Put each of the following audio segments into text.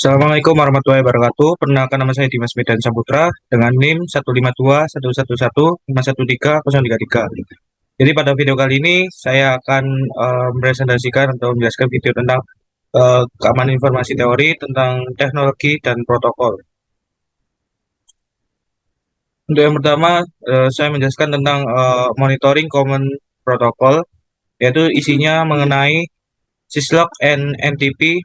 Assalamualaikum warahmatullahi wabarakatuh. Perkenalkan nama saya Dimas Medan Saputra dengan NIM 152.111.513.033. Jadi pada video kali ini saya akan presentasikan atau menjelaskan video tentang keamanan informasi teori tentang teknologi dan protokol. Untuk yang pertama, saya menjelaskan tentang monitoring common protocol, yaitu isinya mengenai syslog and NTP.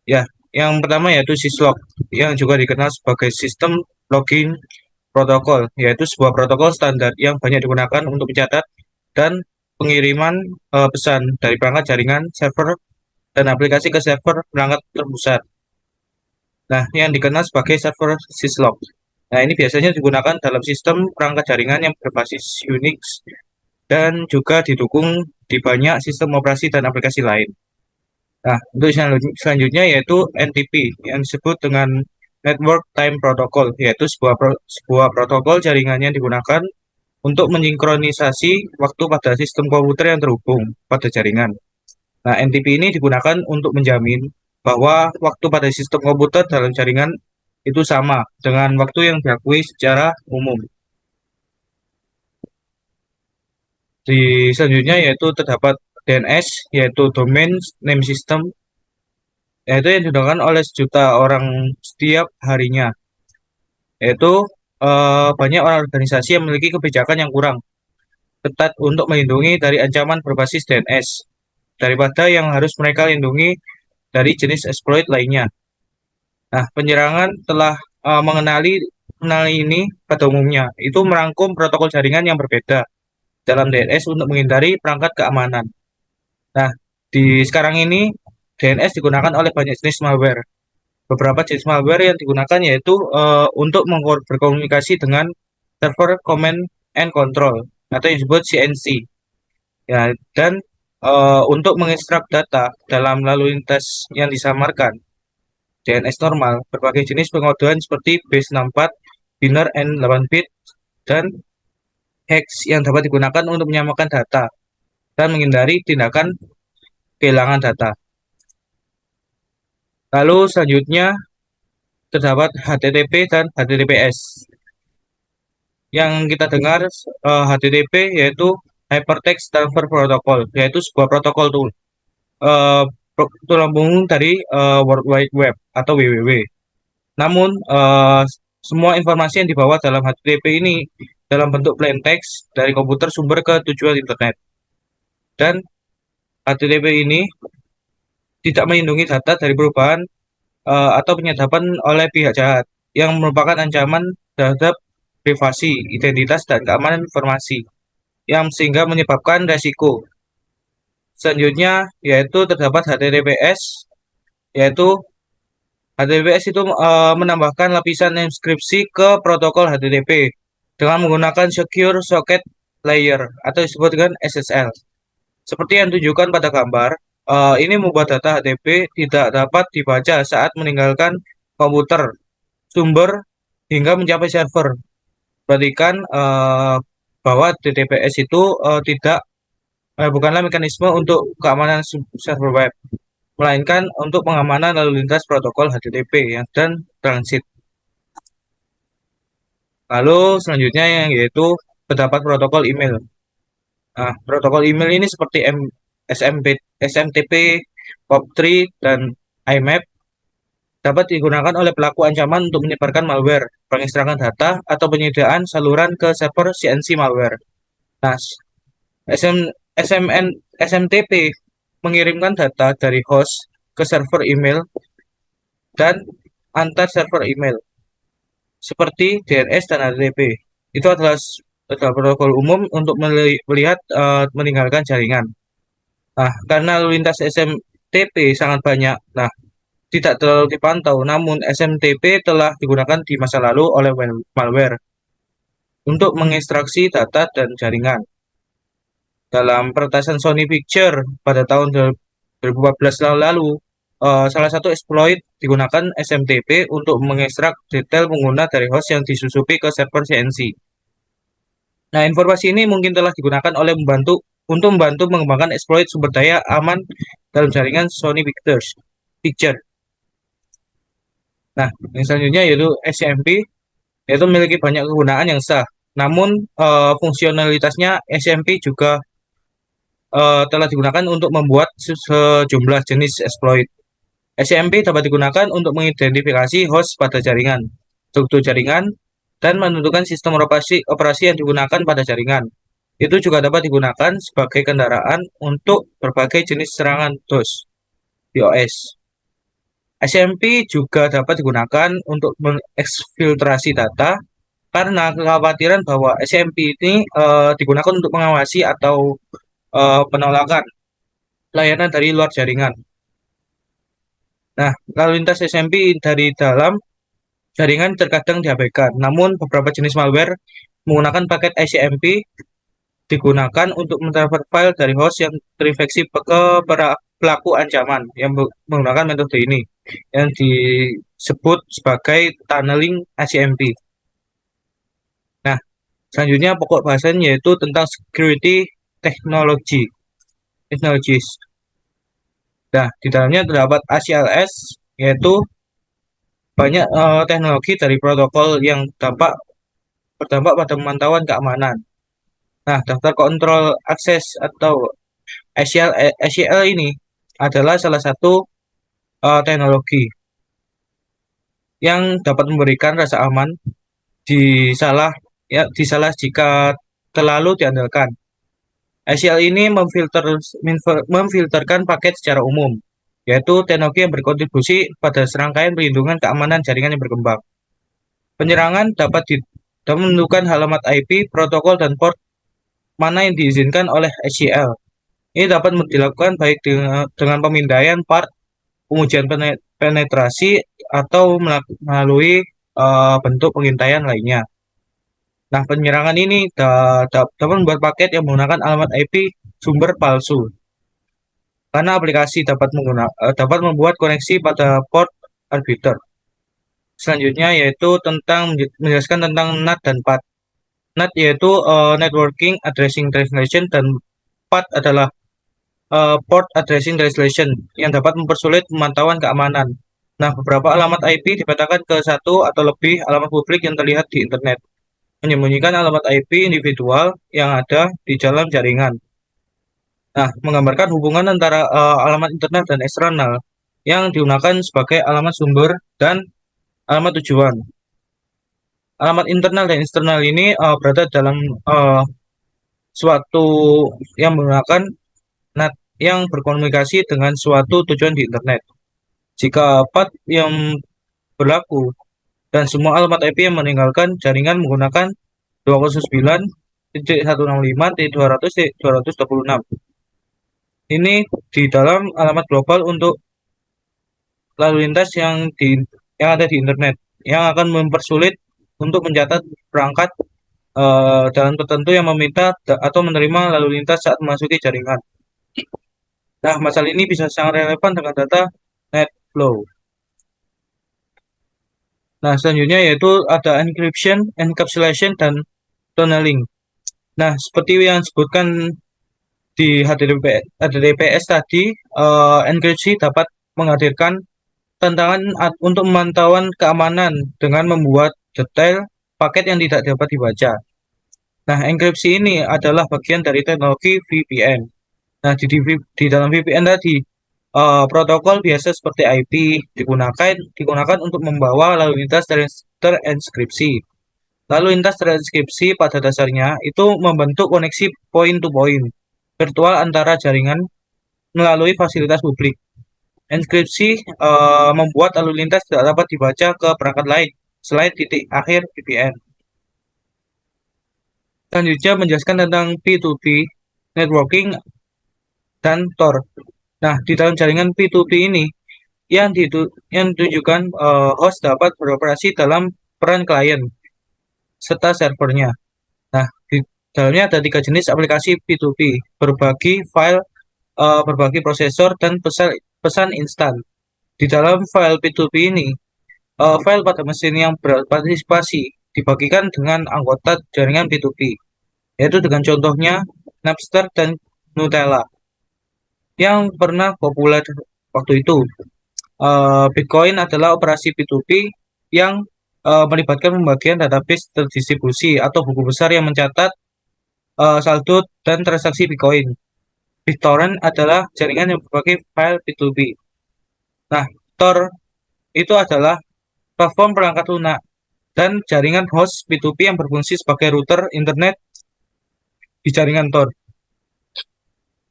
Ya, yang pertama yaitu syslog, yang juga dikenal sebagai sistem login protokol, yaitu sebuah protokol standar yang banyak digunakan untuk mencatat dan pengiriman pesan dari perangkat jaringan server dan aplikasi ke server perangkat terpusat. Nah, yang dikenal sebagai server syslog. Nah, ini biasanya digunakan dalam sistem perangkat jaringan yang berbasis Unix dan juga didukung di banyak sistem operasi dan aplikasi lain. Nah, untuk selanjutnya yaitu NTP yang disebut dengan Network Time Protocol, yaitu sebuah protokol jaringan yang digunakan untuk mensinkronisasi waktu pada sistem komputer yang terhubung pada jaringan. Nah, NTP ini digunakan untuk menjamin bahwa waktu pada sistem komputer dalam jaringan itu sama dengan waktu yang diakui secara umum. Di selanjutnya yaitu terdapat DNS, yaitu Domain Name System, yaitu yang digunakan oleh sejuta orang setiap harinya. Yaitu banyak organisasi yang memiliki kebijakan yang kurang ketat untuk melindungi dari ancaman berbasis DNS daripada yang harus mereka lindungi dari jenis exploit lainnya. Nah, penyerangan telah mengenali ini pada umumnya. Itu merangkum protokol jaringan yang berbeda dalam DNS untuk menghindari perangkat keamanan. Nah, di sekarang ini DNS digunakan oleh banyak jenis malware. Beberapa jenis malware yang digunakan yaitu untuk berkomunikasi dengan server command and control atau yang disebut CNC. Ya, dan untuk mengekstrak data dalam lalu lintas yang disamarkan DNS normal, berbagai jenis pengodean seperti base 64, binary and 8 bit, dan hex yang dapat digunakan untuk menyamakan data dan menghindari tindakan kehilangan data. Lalu selanjutnya terdapat HTTP dan HTTPS. Yang kita dengar HTTP yaitu Hypertext Transfer Protocol, yaitu sebuah protokol eh, tulang punggung dari World Wide Web atau WWW. Namun semua informasi yang dibawa dalam HTTP ini dalam bentuk plain text dari komputer sumber ke tujuan internet. Dan HTTP ini tidak melindungi data dari perubahan atau penyadapan oleh pihak jahat yang merupakan ancaman terhadap privasi, identitas, dan keamanan informasi yang sehingga menyebabkan resiko. Selanjutnya yaitu terdapat HTTPS, yaitu HTTPS itu menambahkan lapisan inskripsi ke protokol HTTP dengan menggunakan Secure Socket Layer atau disebut dengan SSL. Seperti yang ditunjukkan pada gambar, ini membuat data HTTP tidak dapat dibaca saat meninggalkan komputer sumber hingga mencapai server. Perhatikan bahwa HTTPS itu tidak bukanlah mekanisme untuk keamanan server web, melainkan untuk pengamanan lalu lintas protokol HTTP dan transit. Lalu selanjutnya yang yaitu terdapat protokol email. Nah, protokol email ini seperti SMP, SMTP, POP3, dan IMAP dapat digunakan oleh pelaku ancaman untuk menyebarkan malware, pengekstrakan data, atau penyediaan saluran ke server CNC malware. Nah, SM, SMN, SMTP mengirimkan data dari host ke server email dan antar server email seperti DNS dan HTTP. Itu adalah protokol umum untuk melihat meninggalkan jaringan. Nah, karena lalu lintas SMTP sangat banyak, nah tidak terlalu dipantau, namun SMTP telah digunakan di masa lalu oleh malware untuk mengekstraksi data dan jaringan. Dalam peretasan Sony Picture pada tahun 2014 lalu, salah satu exploit digunakan SMTP untuk mengekstrak detail pengguna dari host yang disusupi ke server CNC. Nah, informasi ini mungkin telah digunakan oleh untuk membantu mengembangkan exploit sumber daya aman dalam jaringan Sony Picture. Nah, yang selanjutnya yaitu SMP, yaitu memiliki banyak kegunaan yang sah. Namun, fungsionalitasnya SMP juga telah digunakan untuk membuat sejumlah jenis exploit. SMP dapat digunakan untuk mengidentifikasi host pada jaringan, struktur jaringan, dan menentukan sistem operasi yang digunakan pada jaringan. Itu juga dapat digunakan sebagai kendaraan untuk berbagai jenis serangan DOS, DOS. SMP juga dapat digunakan untuk mengeksfiltrasi data karena kekhawatiran bahwa SMP ini digunakan untuk mengawasi atau penolakan layanan dari luar jaringan. Nah, lalu lintas SMP dari dalam jaringan terkadang diabaikan, namun beberapa jenis malware menggunakan paket ICMP digunakan untuk mentransfer file dari host yang terinfeksi ke pelaku ancaman yang menggunakan metode ini yang disebut sebagai tunneling ICMP. Nah, selanjutnya pokok bahasan yaitu tentang security technologies. Nah, di dalamnya terdapat ACLS, yaitu banyak teknologi dari protokol yang berdampak pada pemantauan keamanan. Nah, daftar kontrol akses atau ACL ini adalah salah satu teknologi yang dapat memberikan rasa aman di salah di salah jika terlalu diandalkan. ACL ini memfilterkan paket secara umum, yaitu teknologi yang berkontribusi pada serangkaian perlindungan keamanan jaringan yang berkembang. Penyerangan dapat menentukan alamat IP, protokol, dan port mana yang diizinkan oleh ACL. Ini dapat dilakukan baik dengan pemindaian part, pengujian penetrasi, atau melalui bentuk pengintaian lainnya. Nah, penyerangan ini dapat membuat paket yang menggunakan alamat IP sumber palsu. Karena aplikasi dapat membuat koneksi pada port arbiter. Selanjutnya yaitu menjelaskan tentang NAT dan PAT. NAT yaitu Networking Addressing Translation, dan PAT adalah Port Addressing Translation yang dapat mempersulit pemantauan keamanan. Nah, beberapa alamat IP dipetakan ke satu atau lebih alamat publik yang terlihat di internet, menyembunyikan alamat IP individual yang ada di dalam jaringan. Nah, menggambarkan hubungan antara alamat internal dan eksternal yang digunakan sebagai alamat sumber dan alamat tujuan. Alamat internal dan eksternal ini berada dalam suatu yang menggunakan NAT yang berkomunikasi dengan suatu tujuan di internet. Jika path yang berlaku dan semua alamat IP yang meninggalkan jaringan menggunakan 209.165.200.226. Ini di dalam alamat global untuk lalu lintas yang ada di internet yang akan mempersulit untuk mencatat perangkat jalan tertentu yang meminta atau menerima lalu lintas saat memasuki jaringan. Nah, masalah ini bisa sangat relevan dengan data net flow. Nah, selanjutnya yaitu ada encryption, encapsulation, dan tunneling. Nah, seperti yang disebutkan di HTTPS tadi, enkripsi dapat menghadirkan tantangan untuk pemantauan keamanan dengan membuat detail paket yang tidak dapat dibaca. Nah, enkripsi ini adalah bagian dari teknologi VPN. Nah, di dalam VPN tadi, protokol biasa seperti IP digunakan untuk membawa lalu lintas terenskripsi. Lalu lintas terenskripsi pada dasarnya itu membentuk koneksi point-to-point virtual antara jaringan melalui fasilitas publik. Enkripsi membuat lalu lintas tidak dapat dibaca ke perangkat lain selain titik akhir VPN. Selanjutnya menjelaskan tentang P2P, networking, dan Tor. Nah, di dalam jaringan P2P ini, yang ditujukan host dapat beroperasi dalam peran klien serta servernya. Nah, di dalamnya ada 3 jenis aplikasi P2P, berbagi file, berbagi prosesor, dan pesan instan. Di dalam file P2P ini, file pada mesin yang berpartisipasi dibagikan dengan anggota jaringan P2P, yaitu dengan contohnya Napster dan Gnutella yang pernah populer waktu itu. Bitcoin adalah operasi P2P yang melibatkan pembagian database terdistribusi atau buku besar yang mencatat saldo dan transaksi Bitcoin. BitTorrent adalah jaringan yang berbagai file P2P. Nah, Tor itu adalah platform perangkat lunak dan jaringan host P2P yang berfungsi sebagai router internet di jaringan Tor.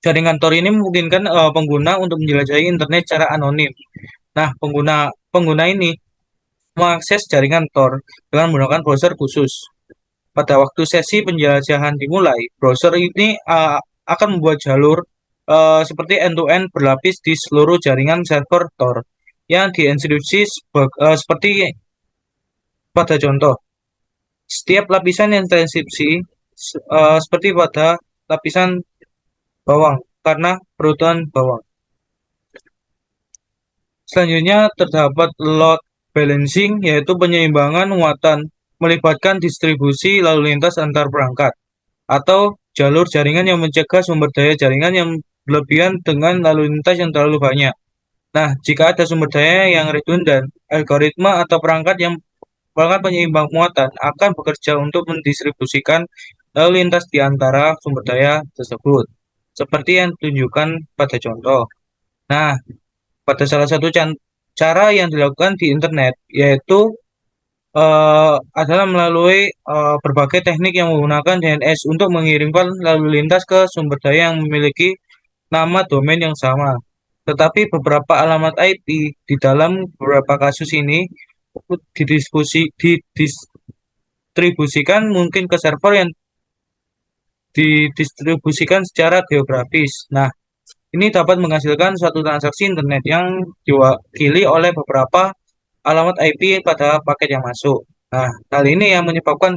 Jaringan Tor ini memungkinkan pengguna untuk menjelajahi internet secara anonim. Nah, pengguna pengguna ini mengakses jaringan Tor dengan menggunakan browser khusus. Pada waktu sesi penjelajahan dimulai, browser ini akan membuat jalur seperti end-to-end berlapis di seluruh jaringan server Tor yang dienkripsi seperti pada contoh. Setiap lapisan yang terenkripsi seperti pada lapisan bawang karena perutuhan bawang. Selanjutnya terdapat load balancing, yaitu penyeimbangan muatan melibatkan distribusi lalu lintas antar perangkat atau jalur jaringan yang mencegah sumber daya jaringan yang berlebihan dengan lalu lintas yang terlalu banyak. Nah, jika ada sumber daya yang redundan, algoritma atau perangkat penyeimbang muatan akan bekerja untuk mendistribusikan lalu lintas di antara sumber daya tersebut, seperti yang ditunjukkan pada contoh. Nah, pada salah satu cara yang dilakukan di internet, yaitu adalah melalui berbagai teknik yang menggunakan DNS untuk mengirimkan lalu lintas ke sumber daya yang memiliki nama domain yang sama. Tetapi beberapa alamat IP di dalam beberapa kasus ini didistribusikan mungkin ke server yang didistribusikan secara geografis. Nah, ini dapat menghasilkan suatu transaksi internet yang diwakili oleh beberapa alamat IP pada paket yang masuk. Nah, hal ini yang menyebabkan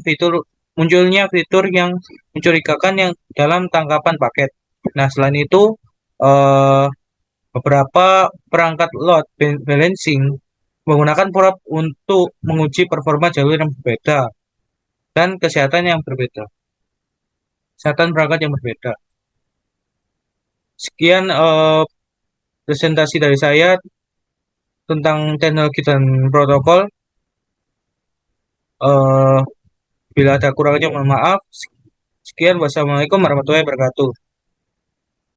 munculnya fitur yang mencurigakan yang dalam tangkapan paket. Nah, selain itu, eh, beberapa perangkat load balancing menggunakan probe untuk menguji performa jalur yang berbeda dan kesehatan perangkat yang berbeda. Sekian presentasi dari saya tentang teknologi dan protokol. Eh, Bila ada kurangnya mohon maaf. Sekian, wassalamualaikum warahmatullahi wabarakatuh.